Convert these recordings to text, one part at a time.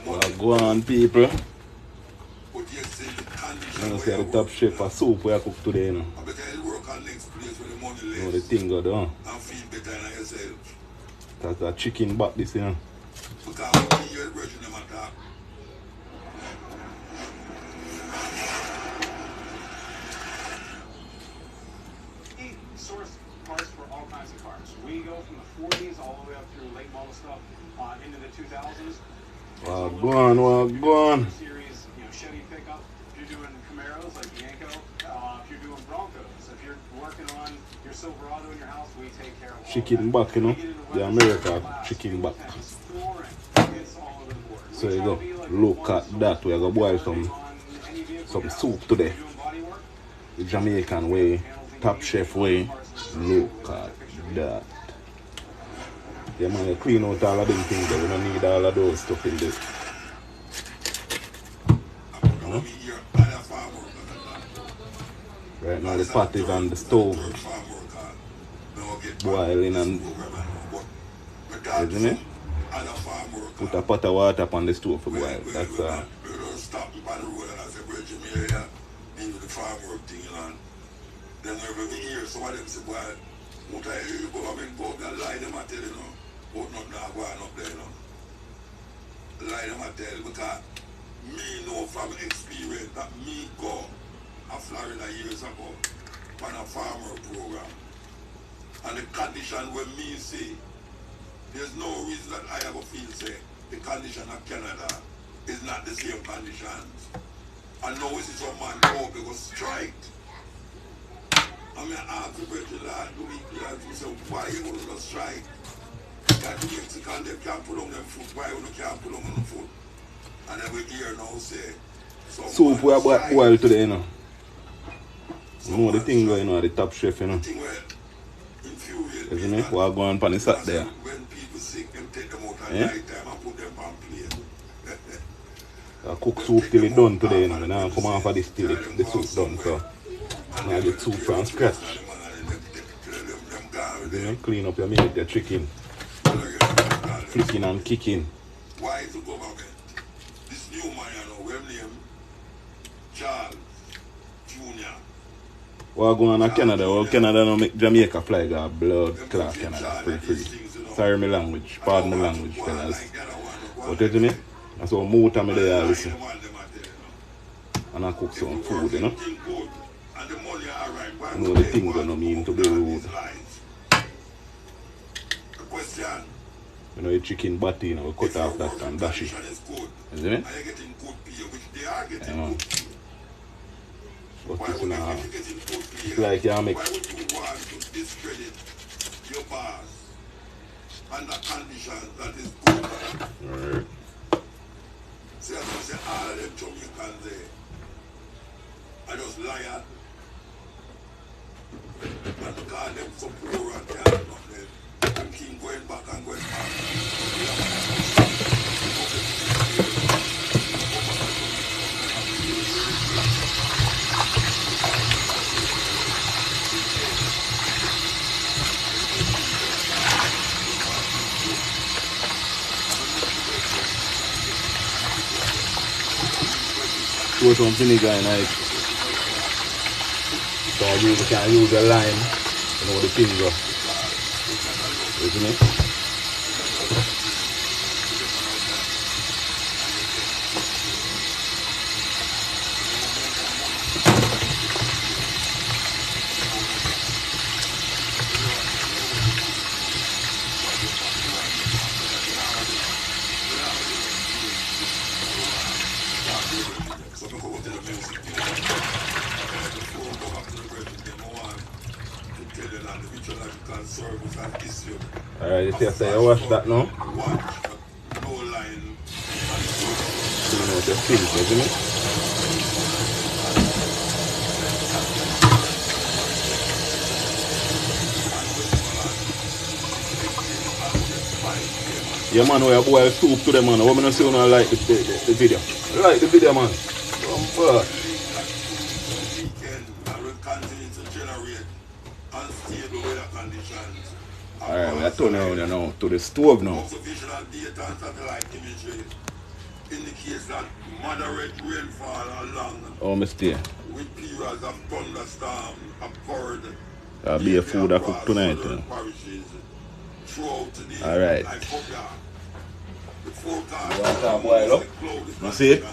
Well, go on, people. I see the top chef a soup we are cook today, you know. You know the thing go down. That's a chicken back this, you know. Source parts for all kinds of cars. We go from the 40s all the way up through late model stuff into the 2000s. Well, go on. Series, you know, Chevy pickup. If you're doing Camaros like the Yanko, if you're doing Broncos, if you're working on your Silverado in your house, we take care of all chicken that. back, you know. The American chicken back. So you go look at that. We are gonna boil some soup today. The Jamaican way, Top Chef way. Look at that. Yeah man, you clean out all of them things there. We don't need all of those stuff in this. You know? Right now the pot is on the stove. Boiling and isn't it? Put a pot of water up on the stove for boil. That's then every year, so what them say, boy, what I hear you government go, they lie them I tell you, know, but not now going up there, you know. Lie them I tell you, because me know from experience that me go to Florida years ago on a farmer program. And the condition when me say, there's no reason that I ever feel say the condition of Canada is not the same conditions. And now we see some man go because strike. I mean, I ask the Virgin Lord, do we say, why you want to strike? That the Mexican, they can't put on them food. Why you can't put on them food? And then we hear now say, soup we are boiled today, you know. You know the thing going on, the Top Chef, you know. Isn't it? We are going on the sat there. When people sick, them take them out at night time and put them on plate. I cook soup till it's done today, you know. Now come off of this till the soup done, so. Now get soup from scratch. Then clean up your meat, your chicken. Flicking and kicking. Why is the government? This new man, you know, well named Charles Jr. Well, going to Canada. Well, Canada don't make Jamaica fly go blood clot Canada free. Sorry my language. Pardon my language, fellas. But you me? That's what motor me there, listen. And I cook some food, you know. You know the thing don't mean to be rude. You know the chicken body, you know, we cut off that and dash it. Isn't it? You know. But it's not, it's like you make under conditions that is good. Alright. See, I say all of them Jamaicans there. I just liar. And call them so poor and they are not there. And keep going back and going back. Throw some vinegar in it. So you can use a lime, you know the finger. Isn't it? Alright, you see I wash that now. Clean out the filter, isn't it? Yeah man, we are boil soup to them man. What I say when I like the video? Like the video man. Alright, we are turning on now to the stove now. indicates that moderate rainfall along Oh, mistake. with periods of thunderstorm occurred That'll be a food I cook tonight. southern parishes throughout the All right. like Hobart. The forecast You want to boil up? You see it?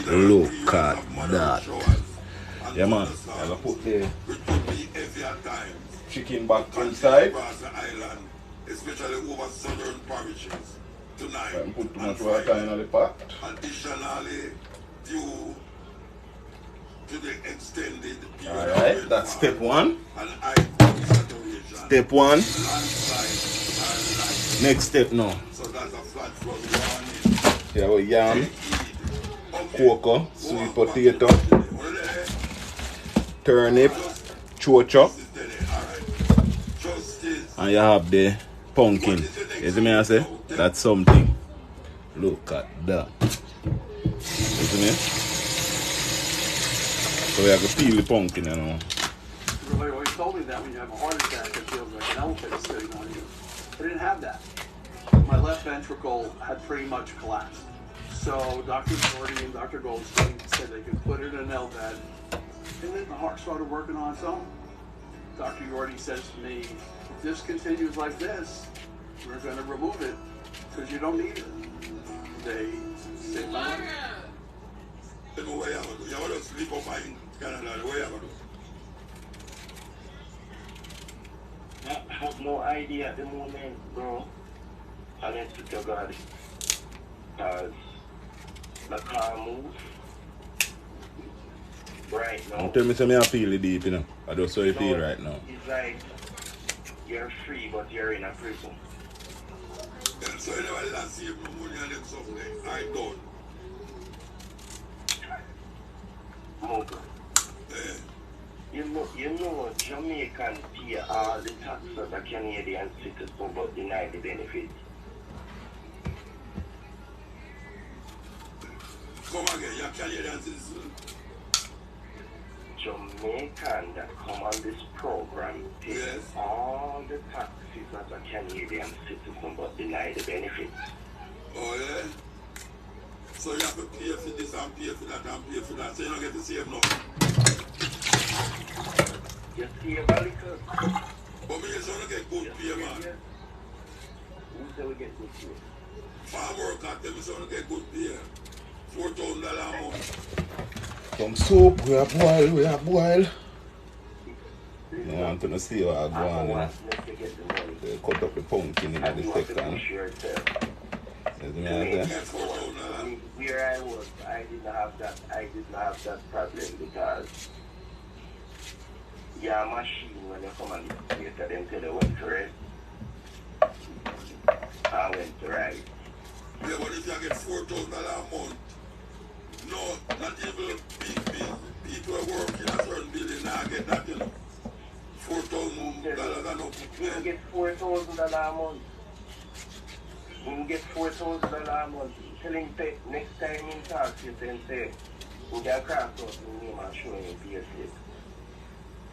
Look at that. Yeah, man. I'm going to put the chicken back inside. Island, especially over southern parishes tonight. I'm put too much water in the pot. Additionally, due to the extended period. Alright, that's step one. And high saturation. Step one. Landslide and Next step now. so that's a flat flood warning. Here we yam, cocoa, sweet potato, turnip, chocho, and you have the pumpkin. You see me I say? That's something. Look at that. You see me? So we have to peel the pumpkin, you know. Everybody always told me that when you have a heart attack, it feels like an elephant is sitting on you. I didn't have that. My left ventricle had pretty much collapsed. So Dr. Jordy and Dr. Goldstein said they could put it in an LVAD, and then the heart started working on its own. Dr. Jordy says to me, if this continues like this, we're going to remove it because you don't need it. They saved my life. I have no idea at the moment, bro. I need to tell God. Because the car moves right now. Don't tell me something I feel it deep, you know. I just how you feel right now. It's like you're free, but you're in a prison. So you never let see no money and them stuff like I done. Move. You know, Jamaican pay all the taxes as a Canadian citizen but deny the benefits. Come again, you're Canadian citizen. Jamaican that come on this program pay all the taxes as a Canadian citizen but deny the benefits. Oh yeah? So you have to pay for this and pay for that and pay for that, so you don't get to save nothing. You see a little. But me just want to get good pay, man. Who say we get good pay? Farm work at them, so want to get good pay. $4,000 a month. Some soup, we are boil. You want to see what I go on, you know. They cut up the pumpkin in the second. You see me I say? Where I was, I did not have that problem because your machine when you come and later them tell you when to rest. I went to ride. Yeah, but if you get $4,000 a month, no, not even big people who work in a certain building now get that, you know. $4,000 a month. You can get $4,000 a month. You can get $4,000 a month. Tell him next time in talks you can say, you can cross out the name and show him for your slip.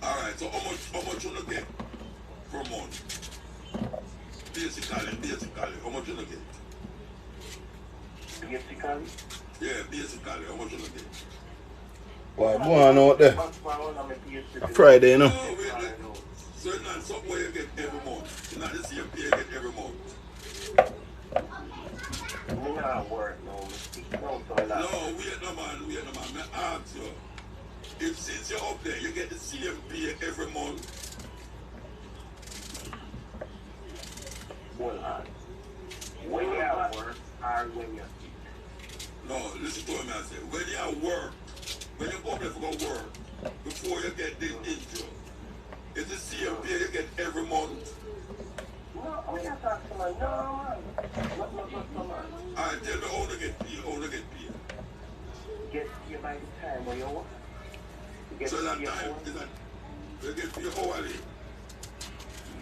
Alright, so how much you get per month? Basically, how much you get? Basically? Yeah, basically, how much you get? Why, go on out there. A Friday, you know. No, wait. So it's not something where you get every month. It's not the same pay you get every month. Me not work, no. No, wait no man. Me ask you. If since you're up there, you get the same pay every month. Hold on. When you at work or when you're sick? No, listen to me I say. When you at work, when you go there for go work, before you get this injury, it's the same pay you get every month. No, I'm not talking about no, man. No, man. Alright, tell me how to get paid. Get paid by the time when you work. So that time is that you get paid hourly.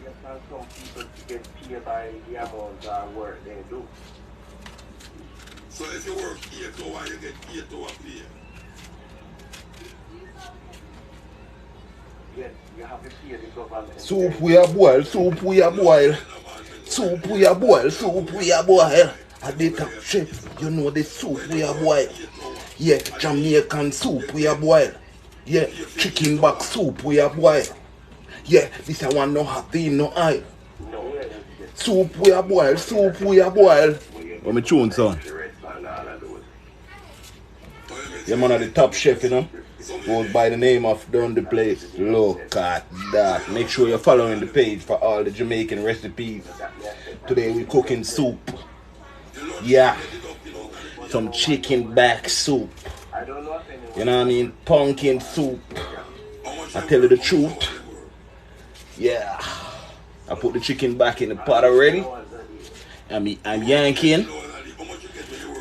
Yes, and some people get paid by the amount of work they do. So if you work 8 hours, you get 8 hours pay. Yes, you have to pay the government. Soup we are boil. Soup we are boil. At the top chef, you know the soup we are boil. Yeah, Jamaican soup we are boil. Yeah, chicken back soup we are boil. Yeah, this I want no hot in no oil. Soup we are boil, soup we are boil. What me tune son? Yeah man of the top chef, you know. Goes by the name of Dundyplace. Look at that. Make sure you're following the page for all the Jamaican recipes. Today we're cooking soup. Yeah. Some chicken back soup. You know what I mean? Pumpkin soup. I tell you the truth. Yeah. I put the chicken back in the pot already. I'm yanking.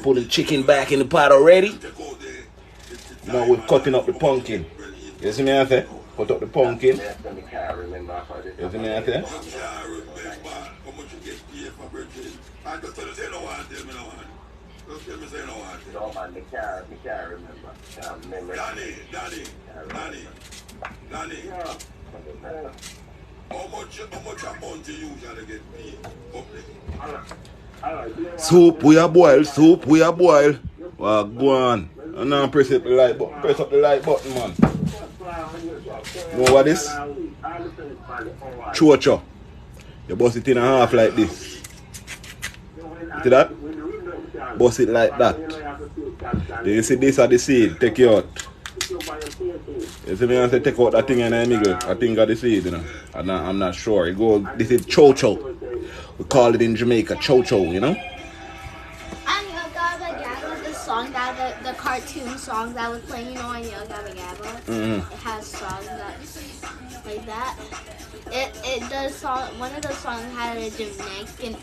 Put the chicken back in the pot already. Now we're cutting up the pumpkin. You see me out there? Cut up the pumpkin. You see me out there? Soup we are boil, soup we are boil. Well, go on. And now press up the like button. Press up the like button, man. You know what this? Chocho. You bust it in half like this. See that? Bust it like that. Do you see this are the seed? Take it out. You see me I say take out that thing in the middle. I think of the seed, you know. I'm not sure. It goes, this is chocho. We call it in Jamaica chocho, you know. Song that the cartoon song that was playing, you know, on Yo Gabba Gabba. It has songs that like that. It does song. One of those songs had a Jamaican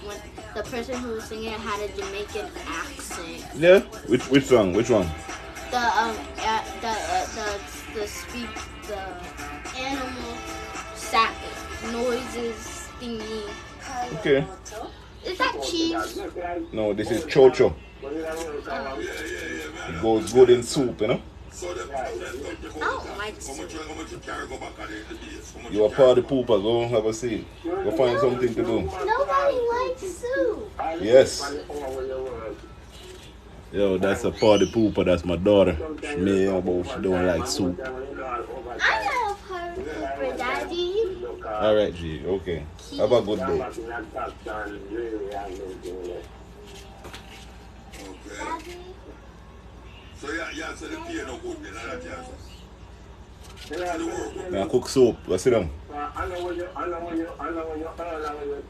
when the person who was singing it had a Jamaican accent. Yeah. Which song? Which one? The animal sap noises thingy. Okay. Is that cheese? No, this is chocho. It goes good in soup, you know. Oh, my soup. You are party pooper, go have a seat. Go find something to do. Nobody likes soup. Yes. Yo, that's a party pooper, that's my daughter. She made about she don't like soup. I have party pooper, Daddy. Alright, G, okay. Have a good day. Daddy. So yeah, so the pay no good then, Now cook soup, go sit down.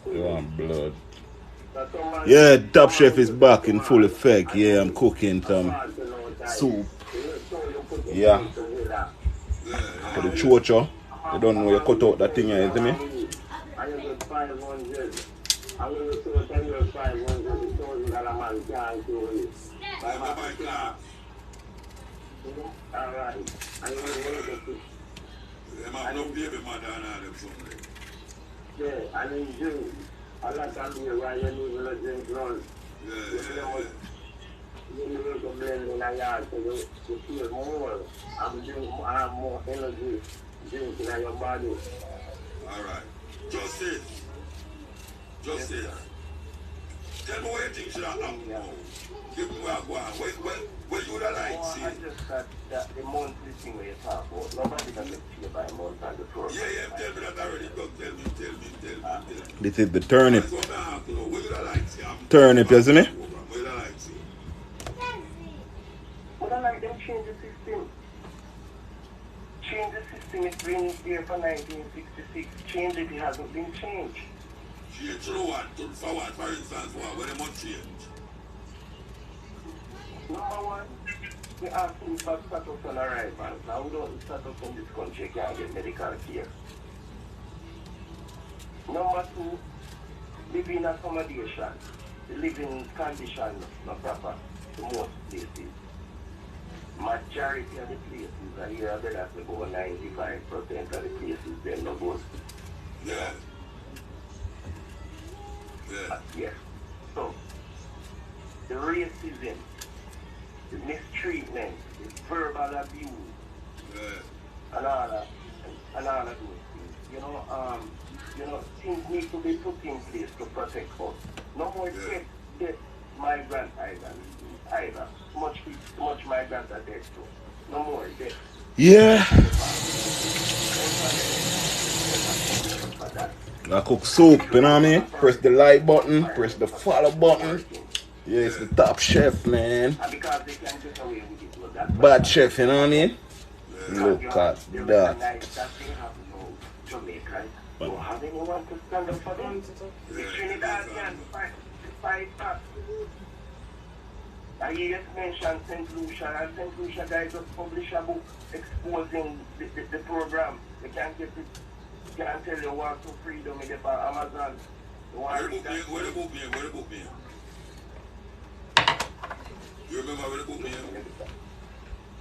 You want blood. Yeah, Top Chef is back in full effect. Yeah, I'm cooking some soup. Yeah. For the chocho. You don't know you cut out that thing here, you see me? Alright. Justice. Tell me what you think should have happened now. Give me where I go on. Where you would have liked to see? I just that the monthly thing where you talk about, nobody can make pay by month on the program. Yeah, tell me that already. Tell me. This is the turnip. That's what I have to know. Where you would have liked to see? Turnip, you see me? Where you would have liked to see? But I like them change the system. Change the system, it's been here for 1966. Change it hasn't been changed. Change through what? For what? For instance, what? Where they must change? Number one, we ask them for status on arrival. Now we don't status in this country, you can't get medical care. Number two, living accommodation. The living condition not proper to most places. Majority of the places are here, that's about 95% of the places they're not good. Yeah. Yes. So, the racism, the mistreatment, the verbal abuse, and all of those things. You know, things need to be put in place to protect us. No more threats dead migrant either. Much migrants are dead too. No more dead. Yeah. I cook soup, you know what I mean? Press the like button, press the follow button. Yeah, it's the top chef, man. Because they can get away with it. Look, that's Bad chef, you know what I mean? Look at they that. recognize that they have no Jamaican. Don't have anyone to stand up for them. The Trinidad can fight back. I just mentioned St. Lucia, and St. Lucia guys just published a book exposing the program. They can't get it. Can't tell you what to freedom in the Amazon. Where the book being? You remember where the book being?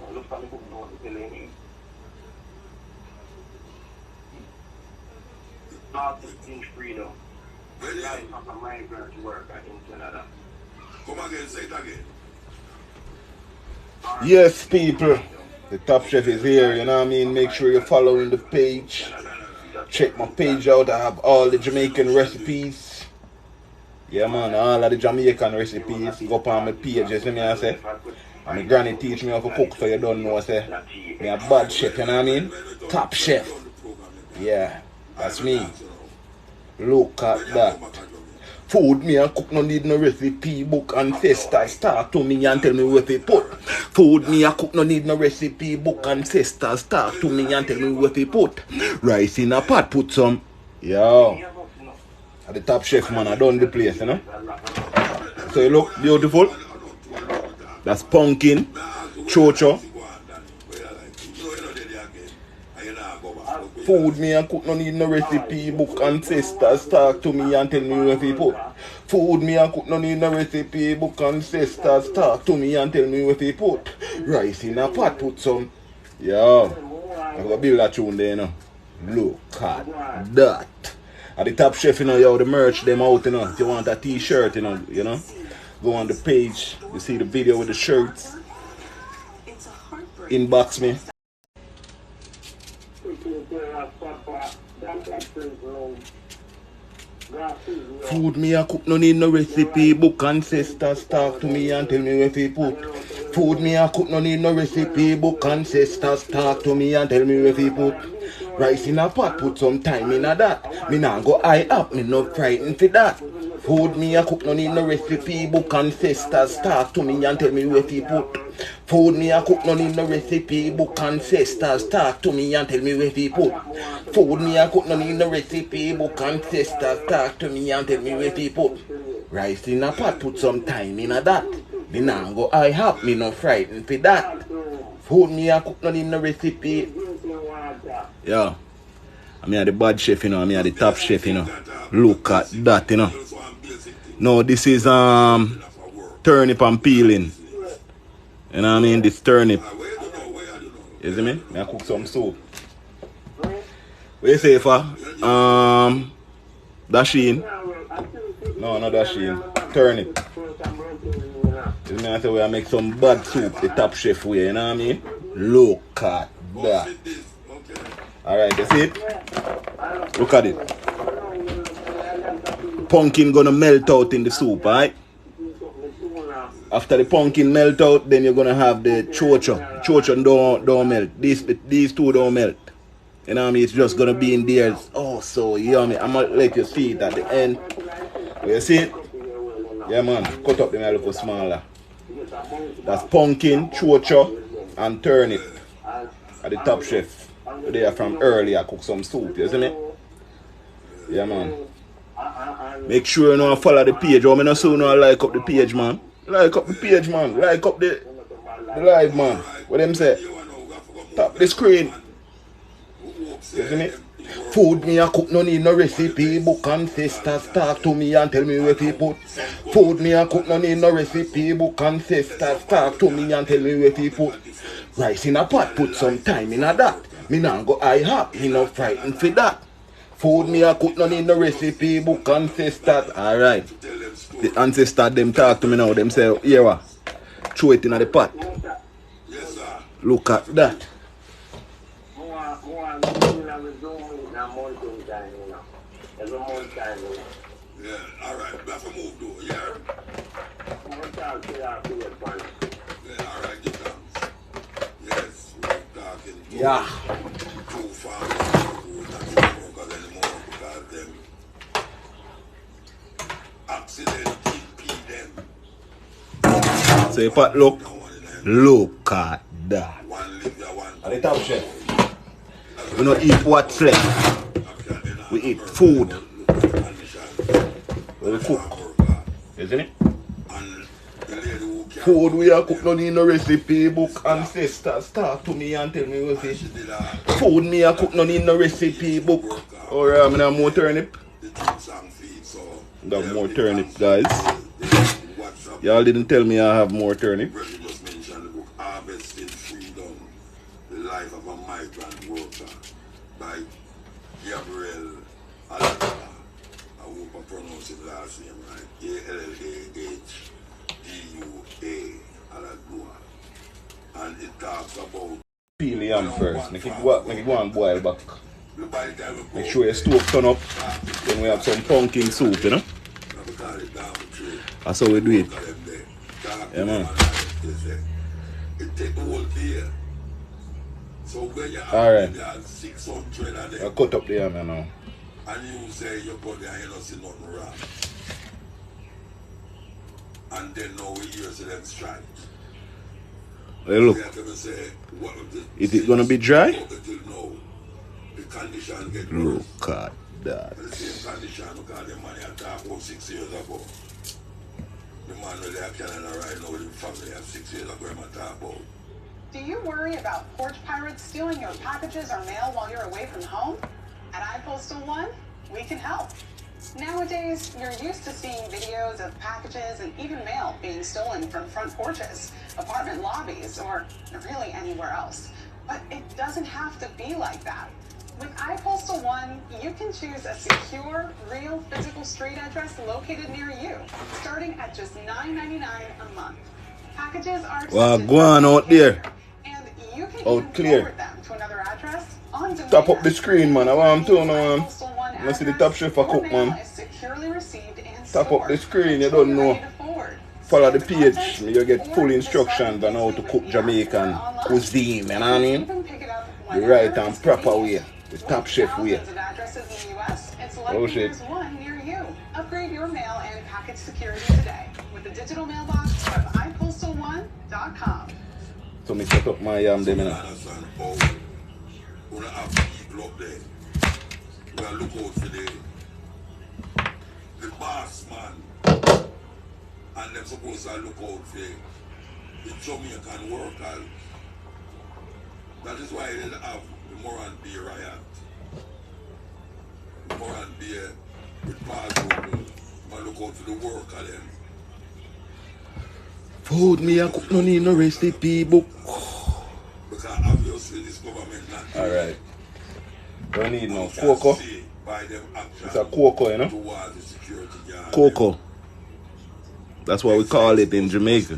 I look at the book now, it's telling me. Artistic freedom. Life of a migrant worker in Canada. Come again, say it again. Yes, people. The Top Chef is here, you know what I mean? Make sure you're following the page. Check my page out. I have all the Jamaican recipes. Yeah, man, all of the Jamaican recipes. Go up on my page, you see me, I say. And my granny teach me how to cook, so you don't know, I say. Me a bad chef, you know what I mean? Top Chef. Yeah, that's me. Look at that. Food me and cook no need no recipe book. Ancestors talk to me and tell me where to put. Food me and cook no need no recipe book. Ancestors talk to me and tell me where to put. Rice in a pot, put some. Yo. At the Top Chef, man, I done the place, you know. So you look beautiful. That's pumpkin, chocho. Food me and cook no need no recipe book. Ancestors talk to me and tell me where to put. Food me and cook no need no recipe book. Ancestors talk to me and tell me where to put. Rice in a pot, put some. Yo, I'm gonna build a tune there, you know. Look at that. At the Top Chef, you know, yo, the merch them out, you know. If you want a t-shirt, you know, go on the page. You see the video with the shirts. Inbox me. Food me a cook no need no recipe book. Ancestors talk to me and tell me where to put. Food me a cook no need no recipe book. Ancestors talk to me and tell me where to put. Rice in a pot, put some time in a that. Me nah go eye up, me no frightened for that. Food me a cook no need no recipe book. Ancestors talk to me and tell me where to put. Food me a cook no need no recipe book. Ancestors talk to me and tell me where to put. Food me a cook no need no recipe book. Ancestors talk to me and tell me where to put. Rice in a pot, put some time in a that. Me nah go eye up, me no frightened for that. Food me a cook no need no recipe. Yeah, I mean the bad chef, you know, I mean the Top Chef, you know. Look at that, you know. No, this is turnip and peeling. You know what I mean? This turnip. You see me? I cook some soup. What you say for? Dasheen? No, not dasheen. Turnip. You see me? I say we make some bad soup the Top Chef way, you know what I mean? Look at that. Alright, that's it. Look at it. Pumpkin gonna melt out in the soup, alright? After the pumpkin melt out, then you're gonna have the chocho. Chocho don't melt. These two don't melt. You know what I mean? It's just gonna be in there. Oh, so yummy. I'm gonna let you see it at the end. You see it? Yeah, man. Cut up them a little smaller. That's pumpkin, chocho, and turnip. At the Top Chef. They are from early. I cook some soup. You see me? Yeah, man. Make sure you know follow the page. I not so know like up the page, man. Like up the page, man. Like up the live, man. What them say? Tap the screen. You see me? Food me a cook no need no recipe book. Ancestors talk to me and tell me where to put. Food me a cook no need no recipe book. Ancestors talk to me and tell me where to put. Rice in a pot, put some time in a that. Me nah go eye up, me no frightened for that. Food me a cook no need no recipe book. Ancestors. Alright. The ancestors them talk to me now. Them say, here what? Throw it in the pot. Look at that. Yeah, alright. That's a move though, yeah. talk to you after your man. Yeah, alright, you can. Yes, we're talking to Yeah. two farmers who don't work anymore because them accident impede them. So you pat look. Look at that. One live there, one And the Top Chef. We don't eat what's left. We eat food. We cook. Isn't it? Food we are cook, no need no recipe book. Ancestors talk to me and tell me what's it. Food me a cook, no need no recipe book. Or I have more turnip. Got more turnip, guys. Y'all didn't tell me I have more turnip. Just mentioned the book Harvesting Freedom, The Life of a Migrant Worker by Gabriel Alagua. I hope I pronounce his last name right. Alahdua. And it talks about Peel the yam first. Make it go and boil back. Make sure your stove turn up. Then we have some pumpkin soup, you know. That's how we do it. Yeah, man. It take the whole day. So when you Alright. have 600 a day, I cut up the yam now. and you say you go there and you don't see nothing wrong. And then now we hear say them strike. Hey, look. You have to say, what Is it gonna be dry? Until now, the condition get worse. Look at that. The same condition because the man had talked about 6 years ago. The man really have Canada right now with the family have 6 years ago him talk about. Do you worry about porch pirates stealing your packages or mail while you're away from home? At iPostal One, we can help. Nowadays, you're used to seeing videos of packages and even mail being stolen from front porches, apartment lobbies, or really anywhere else. But it doesn't have to be like that. With iPostal One, you can choose a secure, real physical street address located near you, starting at just $9.99 a month. Packages are Well, accepted go on out there. and you can Out even clear. forward them to another address on demand. Top up the screen, man. I want to know, man. Postal One Let's see the address, Top Chef a cook, your mail man. is securely received and Tap up the stored screen, you until don't you're know. ready to forward. Follow the Scan page. content You get full or instructions on how to cook Jamaican cuisine, you know what I mean? Even pick it up The whenever right and it's proper convenient. way. The With Top Chef way. thousands of addresses in the US, it's Oh, likely shit. there's one near you. Upgrade your mail and package security today with the digital mailbox of iPostal1.com. So me set up my yam them, you know. Understand how we don't have people up there. We are look out for the boss man. And they're supposed to look out for the Jamaican workers. That is why they have the Moran Bay riot. The Moran Bay with Passover. We look out for the worker then. Food me a cook, no need no recipe book. Because obviously this government not doing Alright. Don't need no it. cocoa. By them action It's a cocoa, you know. towards the security guard. Cocoa. That's what we call it in Jamaica.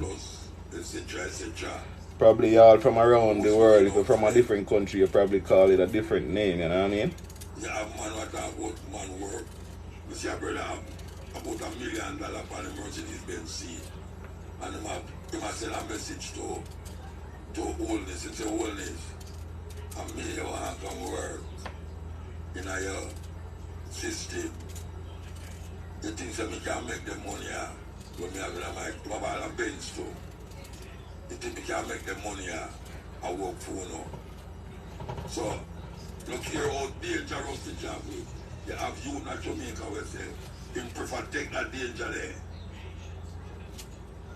etc. Probably all from around the world. If you're from a different country, you probably call it a different name, you know what I mean? You have man what talk about man work. You see a brother have about $1 million on the Mercedes-Benz seat. And him have send a message to wholeness. It's a wholeness. And me, you want to come work in your system. You think that me can make them money when me have my mobile and Benz too. You think me can make them money I work for now. So, look here how dangerous the job is. You have you in Jamaica where say, him prefer take that danger there.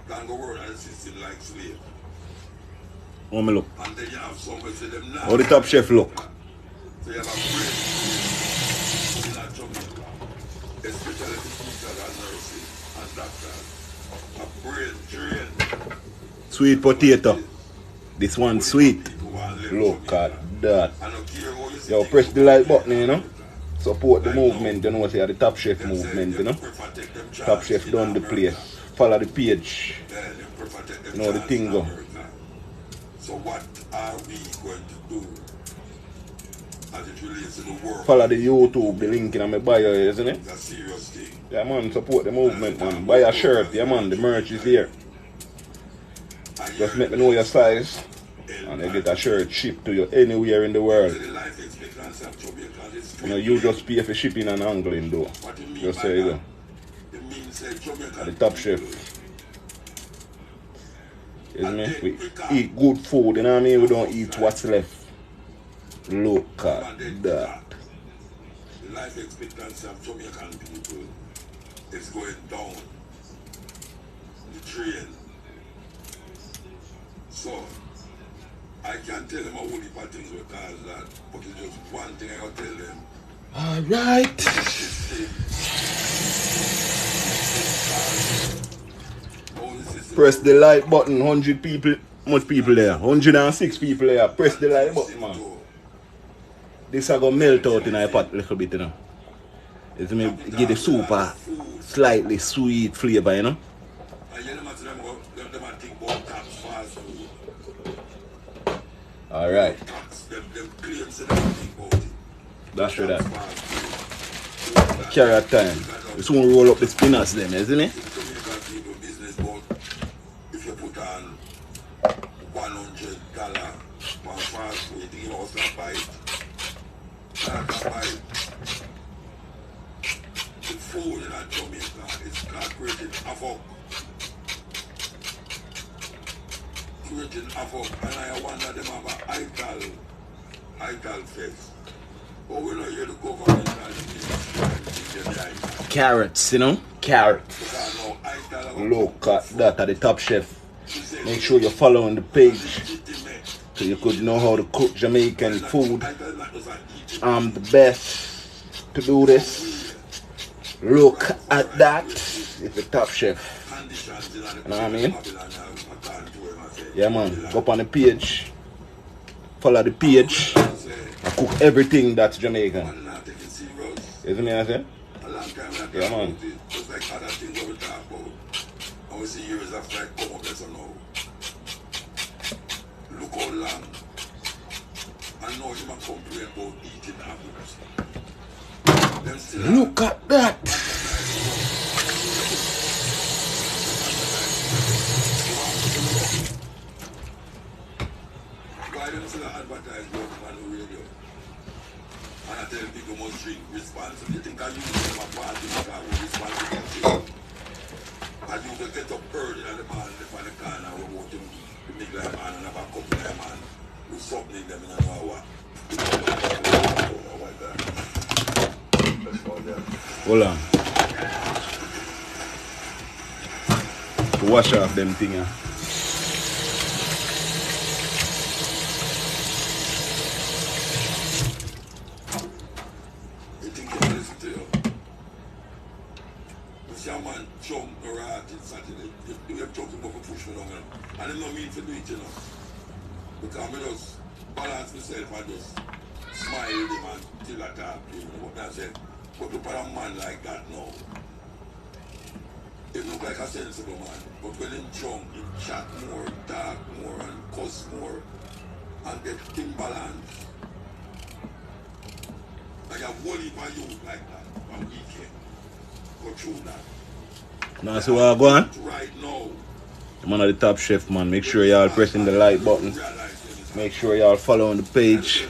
Than go work at the system like slave. How me look? And then you have some who say them now. How the Top Chef look? So you have a brain in Jamaica, especially the teachers and nurses and doctors. A brain trained. Sweet potato. This one sweet. People who want to live Look at that. I don't care how you Yo, see press things the like go button, you know. Support the movement, you know, say the Top Chef movement, you know. Top Chef Dundyplace. Follow the page. You know the thing go. So what are we going to do as it relates to the work? Follow the YouTube, the link in my bio, isn't it? It's a serious thing. Yeah, man, support the movement, man. Buy a shirt, yeah, man. The merch is here. Just let me know your size. And you get a shirt shipped to you anywhere in the world. You know, you just pay for shipping and handling though. Just say you go. The Top Chef. You know me? We eat good food, you know what I mean? We don't eat what's left. Look at that. The life expectancy of Jamaican people is going down the train. So I can't tell them a whole heap of things what cause that, but it's just one thing I gotta tell them. Alright. Press the like button. 100 people, much people there. 106 people there. Press the like button, man. This is going to melt out in my pot a little bit, you know. It's me give the soup a slightly sweet flavor, you know. Alright. That's right. Carrot time. We soon roll up the spinach then, isn't it? If you put on $100 on fast food, you know, buy it. The food in Jamaica is creating havoc. Creating havoc, and I wonder them have an ital face. But we know you're the government. Carrots, you know? Carrots. Look at that at the Top Chef. Make sure you're following the page so you could know how to cook Jamaican food. I'm the best to do this. Look at that. It's the Top Chef. You know what I mean? Yeah, man. Go up on the page. Follow the page. I cook everything that's Jamaican. You see me I say? Yeah, man. Just like other things that we talk about. And we see years after I come up there, so now. Look how long. And now you might complain about eating apples. Look at that. Why don't you advertise on the radio? And I tell people must drink responsibly. You think I use them a party because I will responsibility. I do to get up early in the man in the corner we want to make like man and have a cup of man. We something them in an hour. Hold on. Wash off them thing. I didn't know me to do it, you know. Because I just balance myself and just smile with him until I talk to him. But I said, but to put a man like that now, he look like a sensible man. But when he's drunk, he chat more, talk more, and cuss more, and get imbalance. Like a whole heap of youth like that, on weekend. Go through that. Now see what I go on? Right now. I'm on the Top Chef, man. Make sure y'all pressing the like button. Make sure y'all following the page.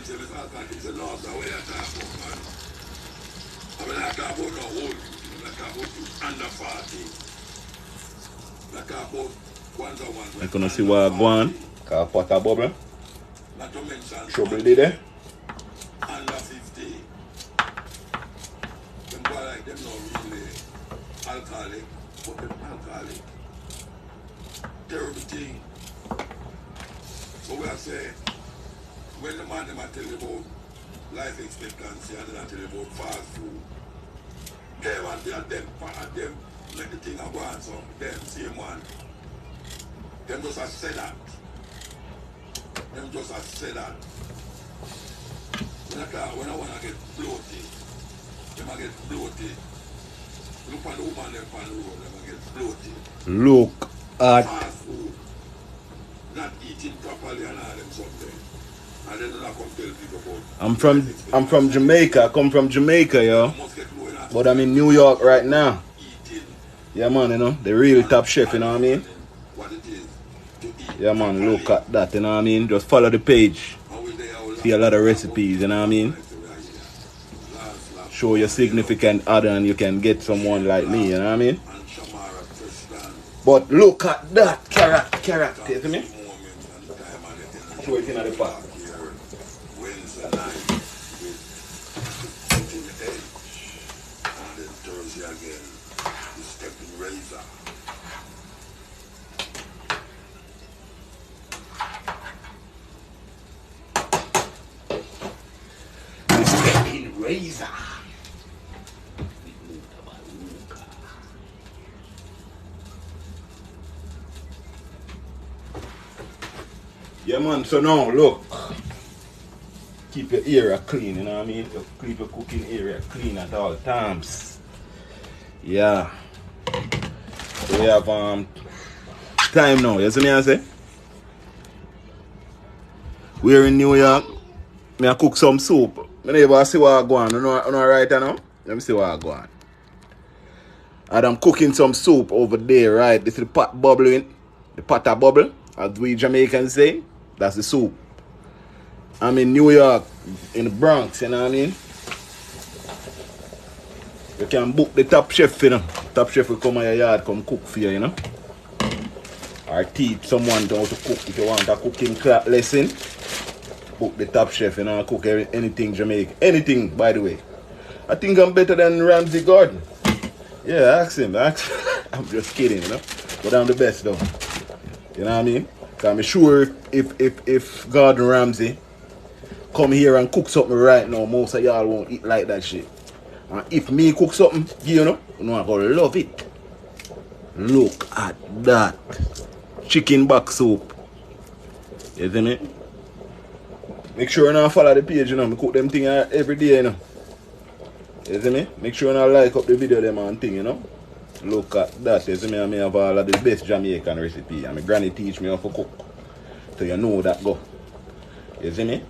I'm gonna see what I go on. Cause pot a bubble. Trouble did it. Under 50. Them boy like them not really alcoholic, but them alcoholic. Terrible thing. So we are saying, when the man them tell you about life expectancy and then I tell you about fast food, them and them let the thing go on, so them same one. Them just a say that. Them just a say that. When I want to get bloated, them I get bloated. Look at the woman them on the road, them I get bloated. Look at fast food, not eating properly and all them something. And then I come tell people about I'm from Jamaica. I come from Jamaica, yo. But I'm in New York right now. eating Yeah, man, you know, the real Top Chef, you know what I mean? what it is to eat Yeah, man, look at that, you know what I mean? Just follow the page. See a lot of recipes, you know what I mean? Show your significant other and you can get someone like me, you know what I mean? But look at that carrot, you see me? Show it in the pot. Razor. Yeah, man, so now look, keep your area clean, you know what I mean? Keep your cooking area clean at all times. Yeah. So we have time now, you see me I say? We're in New York. I cook some soup. I never see what I go on. You know right now? Let me see what I go on. And I'm cooking some soup over there, right? This is the pot bubbling. The pot a bubble, as we Jamaicans say. That's the soup. I'm in New York, in the Bronx, you know what I mean? You can book the TopChef, you know. TopChef will come at your yard, come cook for you, you know. Or teach someone how to cook. If you want a cooking class lesson, book the TopChef, you know, cook anything Jamaican. Anything, by the way. I think I'm better than Ramsay Gordon. Yeah, ask him. I'm just kidding, you know. But I'm the best, though. You know what I mean? Because I'm sure if Gordon Ramsay come here and cook something right now, most of y'all won't eat like that shit. And if me cook something, you know I'm going to love it. Look at that. Chicken back soup. You see me? Make sure you not follow the page, you know. I cook them things every day, you know. You see me? Make sure you not like up the video them and thing, you know. Look at that. You see me? I have all of the best Jamaican recipe. And my granny teach me how to cook. So you know that go. You see me?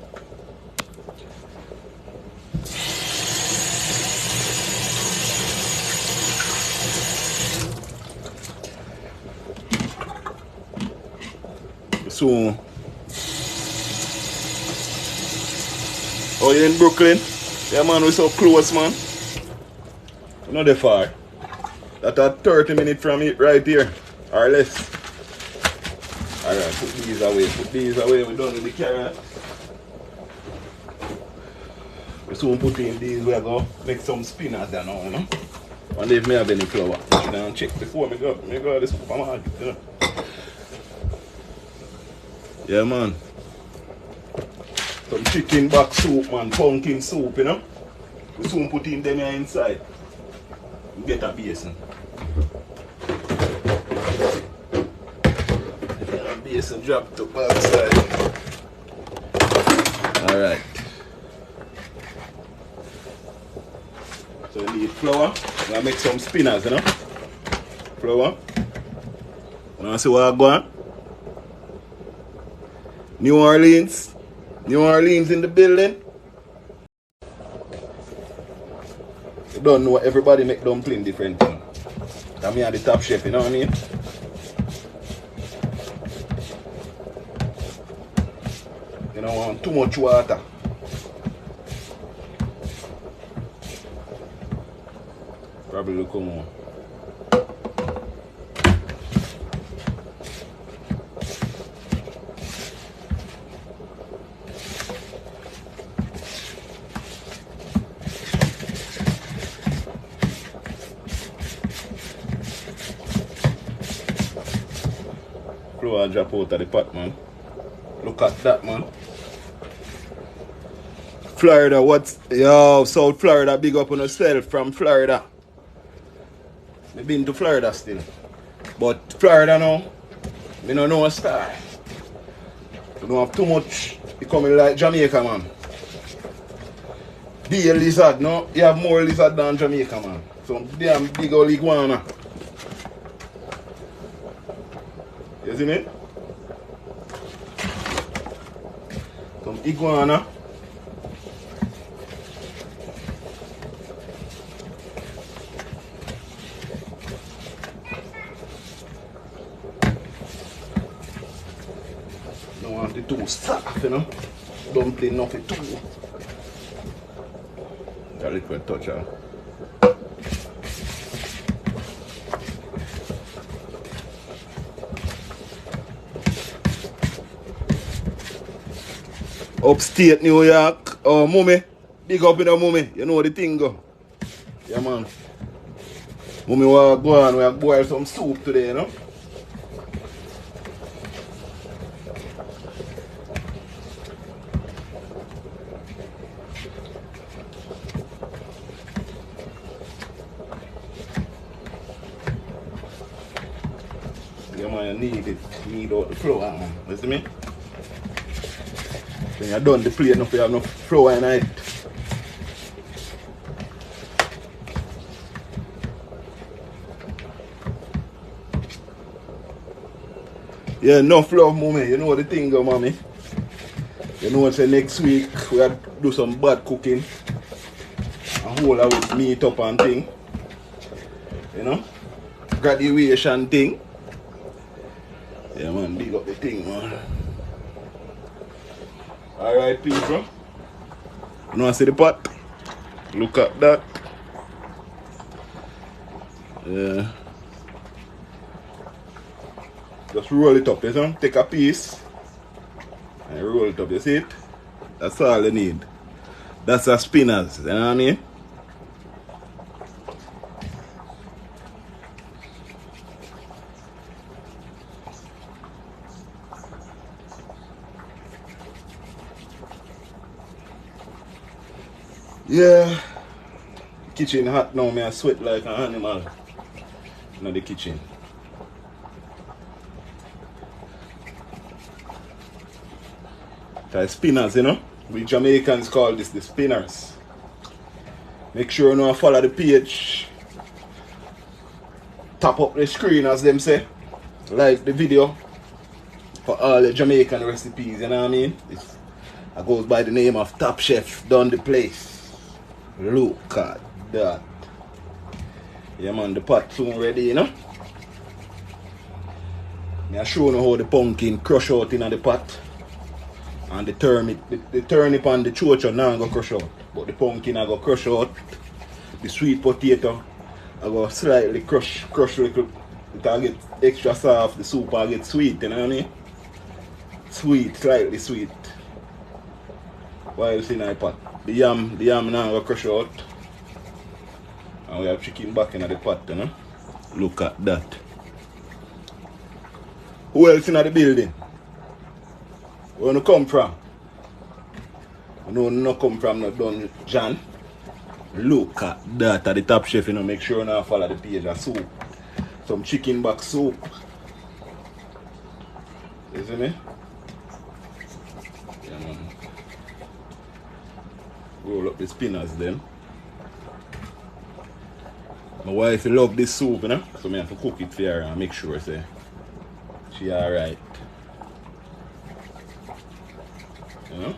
So, oh, you in Brooklyn? Yeah, man, we're so close, man. Not that far. That's a 30 minutes from it right here, or less. Alright, put these away. Put these away. We're done with the carrot. We soon put in these. We're going to make some spinach there now, you know. And if me have any flour, I should check before me go to the supermarket, you know. Yeah, man. Some chicken back soup, man. Pumpkin soup, you know. We soon put in them here inside. We get a basin. Basin drop to outside. Alright. So we need flour. We're going to make some spinach, you know. Flour. You want to see what I go on? New Orleans in the building. You don't know, everybody make dumpling different thing. I'm here the TopChef, you know what I mean? You don't want too much water. Probably look more. Flour drop out of the pot, man. Look at that, man. Florida, what's... Yo, South Florida, big up on yourself from Florida. I've been to Florida still. But Florida now, I don't know a star. You don't have too much becoming like Jamaica, man. Be a lizard, no? You have more lizard than Jamaica, man. Some damn big old iguana. You see me? Some iguana. the too soft, you know. Dumpling nothing too. A little touch of. Upstate New York. Oh, mommy. Big up in the mommy. You know the thing go. Yeah, man. Mommy will go on. We have boil some soup today, you know. Yeah, man, you need it. You need out the flour, man. You see me? When you're done the plate, enough you have enough flour in it. Yeah, enough flour, mommy. You know the thing go, mommy. You know say next week we have to do some bad cooking. And hold out with meat up and thing. You know? Graduation thing. Yeah, man, big up the thing, man. Alright, people. You know I see the pot? Look at that. Yeah. Just roll it up, you know? Take a piece and roll it up, you see it? That's all you need. That's a spinners, you know what I mean? Yeah. Kitchen hot now, I sweat like an animal in the kitchen. The spinners, you know. We Jamaicans call this the spinners. Make sure you know follow the page. Tap up the screen as them say. Like the video for all the Jamaican recipes, you know what I mean? It goes by the name of TopChef Dundyplace. Look at that. Yeah, man, the pot soon ready, you know. I show you how the pumpkin crush out in the pot. And the turnip and the chocho now go crush out. But the pumpkin I go crush out. The sweet potato I go slightly crush little. It get extra soft, the soup I get sweet, you know what I mean? Sweet, slightly sweet. While it's in the pot. The yam now go crush out. And we have chicken back in the pot, you know. Look at that. Who else in the building? Where you come from? You know come from no Dungeon. Look at that at the TopChef, you know. Make sure you now follow the page of soup. Some chicken back soup. You see me? Yeah, man. Roll up the spinners then. My wife love this soup, you know. So I have to cook it for her and make sure say she alright. You know?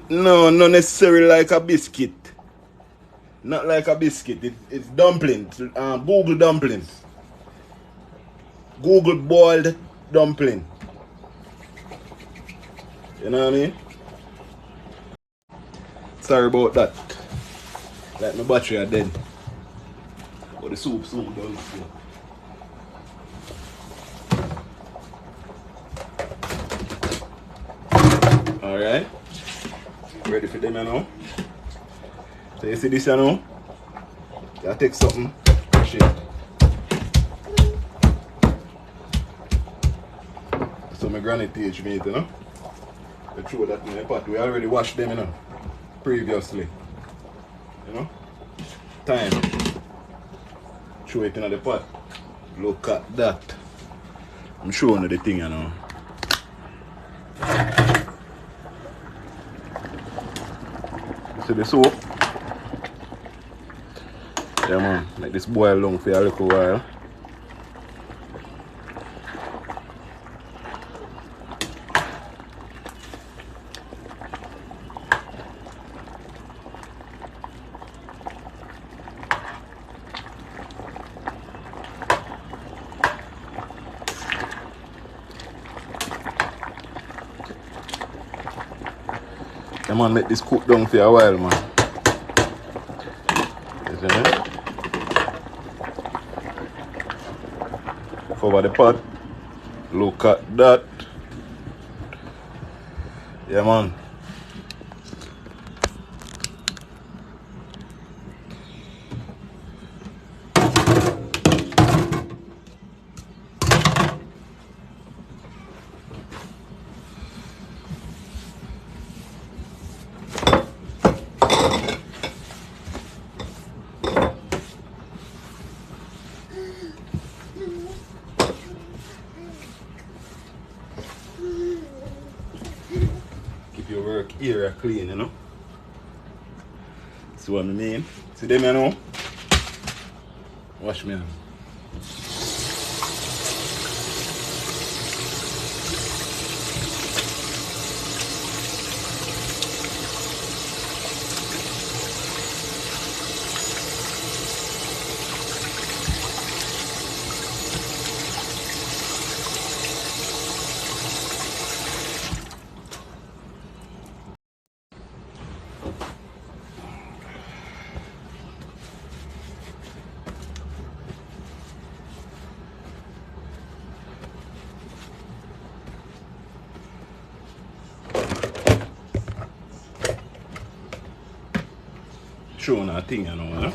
No, not necessarily like a biscuit. Not like a biscuit. It's dumplings. Google dumplings. Google boiled dumpling. You know what I mean? Sorry about that. Like my battery are dead. But the soup done. Alright. Ready for them now. So you see this now? You take something, push it. So my granny teach me it, you know. I throw that in the pot. We already washed them, you know, previously. You know? Time. Throw it in the pot. Look at that. I'm showing you the thing, you know. See the soap? Yeah man, make this boil down for a little while. Yeah man, make this cook down for a while man. You see me? Cover the pot. Look at that. Yeah man. Keep your work area clean, you know. See what I mean? See them, you know? Wash me. Showing a thing, you know.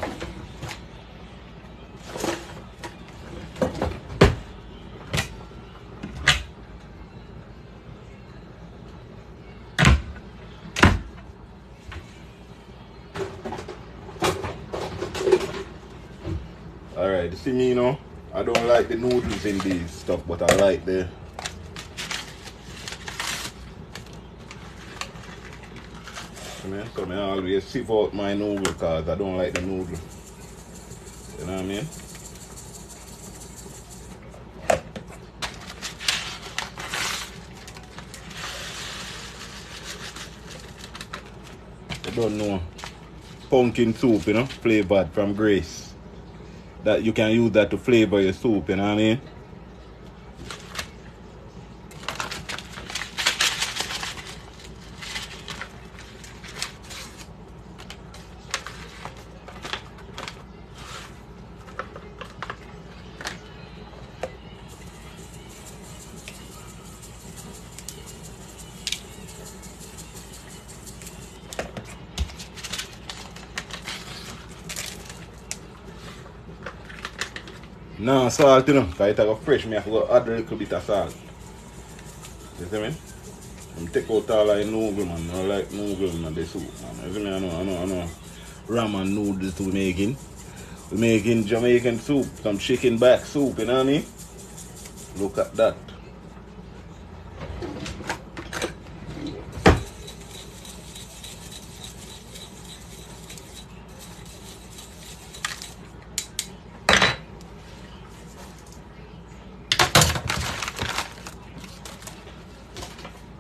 Alright, you see me, you know, I don't like the noodles in these stuff, but I like the so I always sieve out my noodle because I don't like the noodle. You know what I mean? You don't know. Pumpkin soup, you know, flavored from Grace. That you can use that to flavor your soup, you know what I mean? No salt, you know, because it got fresh, I have to add a little bit of salt. You see me? I'm take out all the noodles, man. I like noodles in the soup, man. You see me? I know. Ramen noodles we're making. We're making Jamaican soup, some chicken back soup, you know what I mean? Look at that.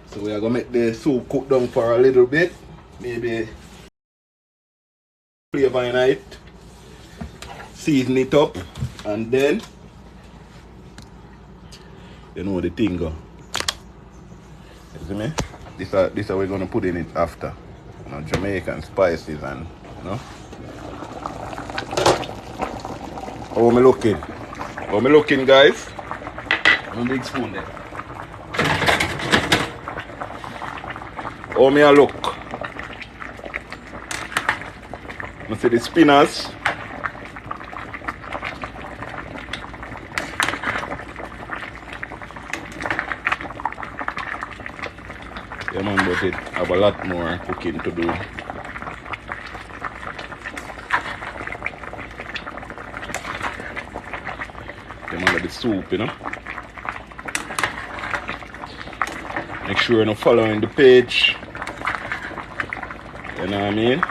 So we are going to make the soup cook down for a little bit. Maybe flavor in it. Season it up. And then, you know the thing go. You see me? This are we're going to put in it after. You know, Jamaican spices and, you know. How am I looking? How am I looking, guys? One big spoon there. How me a look? You see the spinners? Yeah man, but it have a lot more cooking to do. Yeah man, the soup, you know. Make sure you're not following the page. You know what I mean?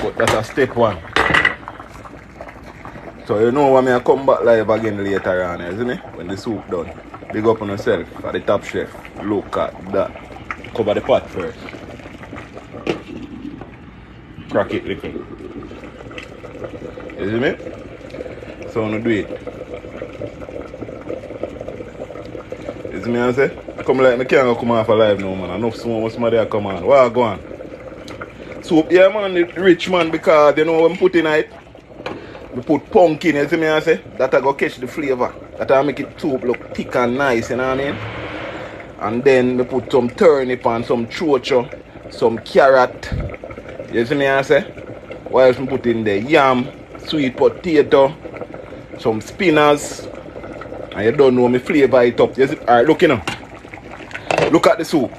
But that's a step one. So you know when I come back live again later on, isn't it? When the soup done. Big up on yourself at the Top Chef. Look at that. Cover the pot first. Crack it little. You see me? So I'm gonna do it. You see me I say? Come like me can't come off alive now, man. Enough someone was somebody come on. Where I go on? Soup, yeah man, it's rich man because you know when I put in it. We put pumpkin, you see me I say? That'll go catch the flavor. That'll make it soup look thick and nice, you know what I mean? And then we put some turnip and some chocho, some carrot. You see me I say? What else we put in there? Yam, sweet potato, some spinners. And you don't know me flavor it up. You see? Alright, look you know. Look at the soup.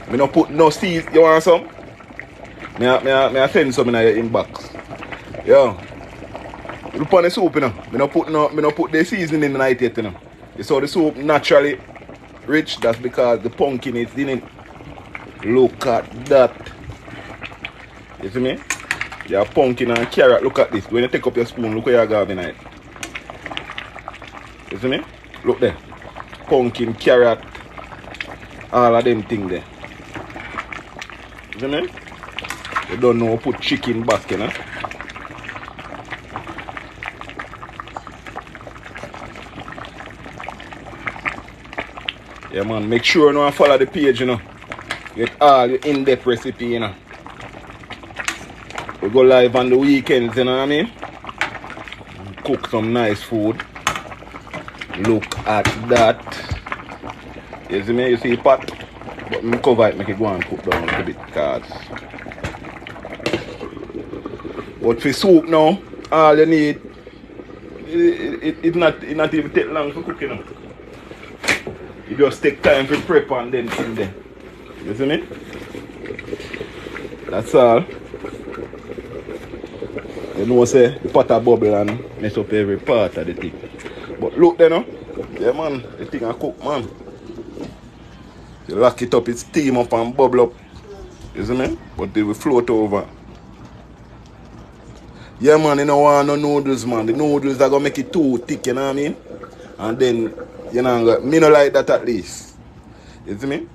Me not put no seeds. You want some? Me I send some in your inbox. Yo. Look on the soup, you know. Me not put the seasoning in it yet, you know. You saw the soup naturally rich. That's because the pumpkin is in it. Look at that. You see me? You have pumpkin and carrot. Look at this. When you take up your spoon, look where you have in it. You see me? Look there. Pumpkin, carrot, all of them things there. You see me? You don't know put chicken back, you know. Yeah man, make sure you know follow the page, you know. Get all your in-depth recipe, you know. We go live on the weekends, you know what I mean? Cook some nice food. Look at that. You see me? You see the pot? But me cover it, make it go and cook down a little bit, cause. But for soup now, all you need, it not even take long for cooking, you know. You just take time for prep and then in there. You see me? That's all. You know say the pot a bubble and mess up every part of the thing. But look there now. Yeah man, the thing a cook man. You lock it up, it steam up and bubble up. You see me? But they will float over. Yeah man, you don't want no noodles man. The noodles are gonna make it too thick, you know what I mean? And then you know, me no like that at least. You see me?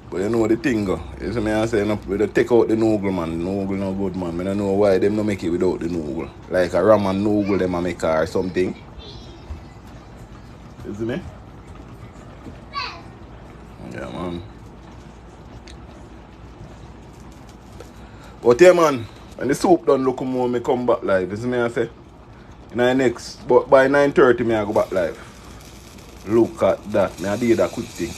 But you know the thing go. You see me I say, we don't take out the noodle man. The noodle no good man. I don't know why them no make it without the noodle. Like a ramen noodle them a make or something. You see me? Yeah man. But yeah man, when the soup done look more, me come back live. You see me I say? In the next, but by 9:30 me I go back live. Look at that. Me I did a quick thing.